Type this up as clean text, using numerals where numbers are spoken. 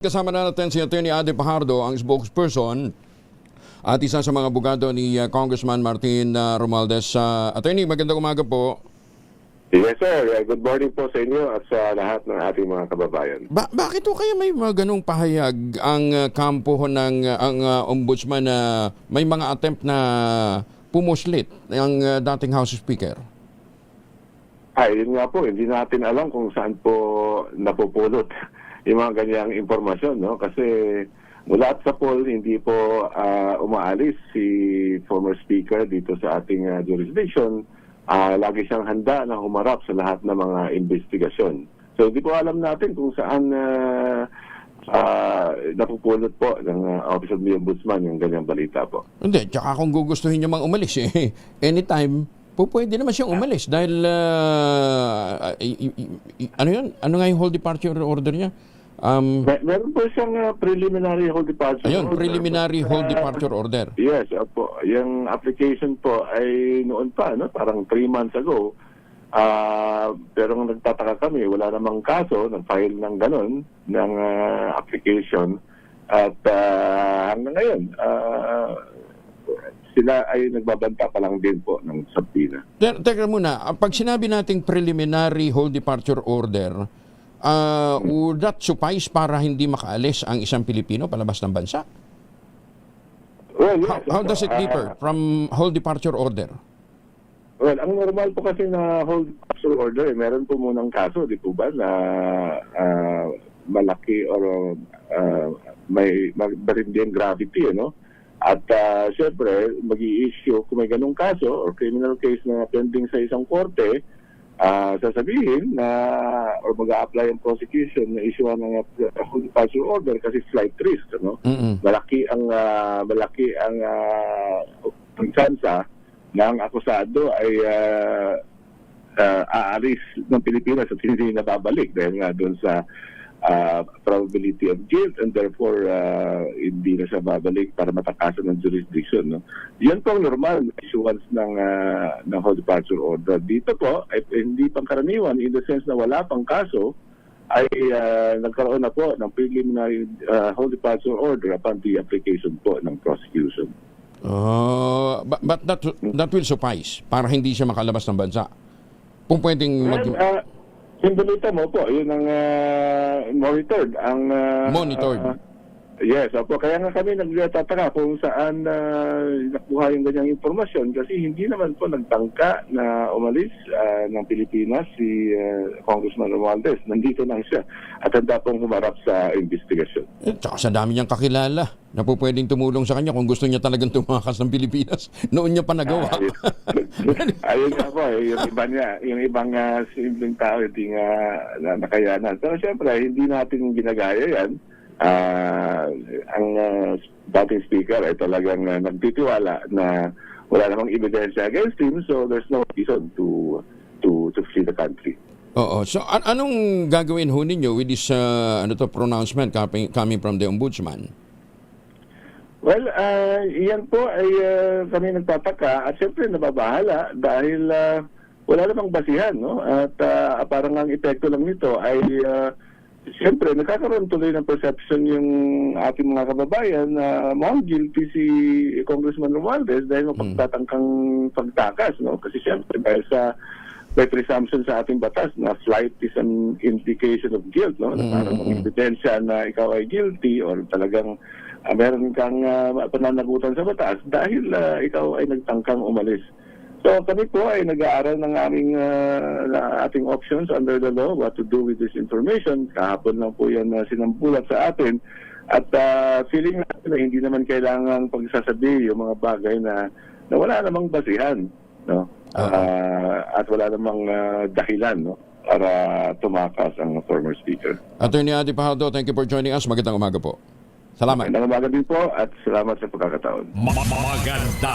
Kasama na natin si Atty. Ade Fajardo, ang spokesperson at isa sa mga abogado ni Congressman Martin Romualdez. Attorney, magandang umaga po. Yes, sir. Good morning po sa inyo at sa lahat ng ating mga kababayan. Bakit po kaya may mga ganong pahayag ang kampo ng ombudsman na may mga attempt na pumuslit ng dating House Speaker? Yun nga po, hindi natin alam kung saan po napupulot yung mga ganyang impormasyon, no? Kasi mula sa poll, hindi po umaalis si former speaker dito sa ating jurisdiction. Lagi siyang handa na humarap sa lahat ng mga investigasyon. So, hindi po alam natin kung saan napupulot po ng Office of the Ombudsman yung ganyang balita po. Hindi, tsaka kung gugustuhin niya mang umalis, anytime, pwede naman siyang umalis dahil ano yun? Ano nga yung whole departure order niya? Meron po siyang preliminary whole departure order. Preliminary whole departure order. Yes, po. Yung application po ay noon pa, no? Parang 3 months ago. Pero nagtataka kami, wala namang kaso, nag-file ng ganun, ng application. At hanggang ngayon, sila ay nagbabanta pa lang din po ng subpoena. Teka muna, pag sinabi nating preliminary whole departure order, would that suffice para hindi makaalis ang isang Pilipino palabas ng bansa? Well, yes, how does it differ from whole departure order? Well, ang normal po kasi na whole departure order, meron po munang kaso, di po ba, na malaki or may matinding gravity, no? At syempre, mag-i-issue kung may ganung kaso or criminal case na pending sa isang korte, sasabihin na or mag-a-apply ang prosecution na issue ng whole departure order kasi flight risk, no? Malaki ang tsansa na ang akusado ay aalis ng Pilipinas at hindi na babalik dahil nga doon sa probability of guilt and therefore hindi na siya babalik para matakasan ng jurisdiction, no? Yan po ang normal issuance ng whole departure order. Dito po ay hindi pangkaraniwan in the sense na wala pang kaso ay nagkaroon na po ng preliminary whole departure order upon the application po ng prosecution. But that will suffice para hindi siya makalabas ng bansa. Kung pwedeng yung balita mo po, yun ang monitored. Monitored? Yes, opo. Kaya nga kami nagtataka kung saan nakuha yung ganyang impormasyon kasi hindi naman po nagtangka na umalis ng Pilipinas si Congressman Romualdez. Nandito lang siya at handa pong humarap sa investigasyon. Tsaka sa dami niyang kakilala na po pwedeng tumulong sa kanya kung gusto niya talagang tumakas ng Pilipinas. Noon niya pa nagawa. Ayun nga po, yung ibang simpleng tao hindi nga nakayanan. Pero siyempre, hindi natin ginagaya yan. Ang dating speaker ay talagang nagtitiwala na wala namang ebidensya against him, so there's no reason to flee the country. Oo. So anong gagawin ho ninyo with this pronouncement coming from the Ombudsman? Well, iyan po ay kami nagtataka at siyempre nababahala dahil wala namang basihan, no? At parang ang epekto lang nito ay siyempre nagkakaroon tuloy ng perception yung ating mga kababayan na mukhang guilty si Congressman Romualdez dahil mapagtatangkang pagtakas, no? Kasi siyempre dahil sa may presumption sa ating batas na flight is an indication of guilt, no? Na parang ebidensya na ikaw ay guilty or talagang meron kang pananagutan sa batas dahil ikaw ay nagtangkang umalis. So kami po ay nag-aaral ng ating options under the law, what to do with this information. Kahapon lang po yan sinampulat sa atin. At feeling natin na hindi naman kailangan pagsasabi yung mga bagay na wala namang basihan, no? At wala namang dahilan, no, para tumakas ang former speaker. Attorney Ade Fajardo, thank you for joining us. Magandang umaga po. Salamat. Magandang umaga din po at salamat sa pagkakataon. Maganda.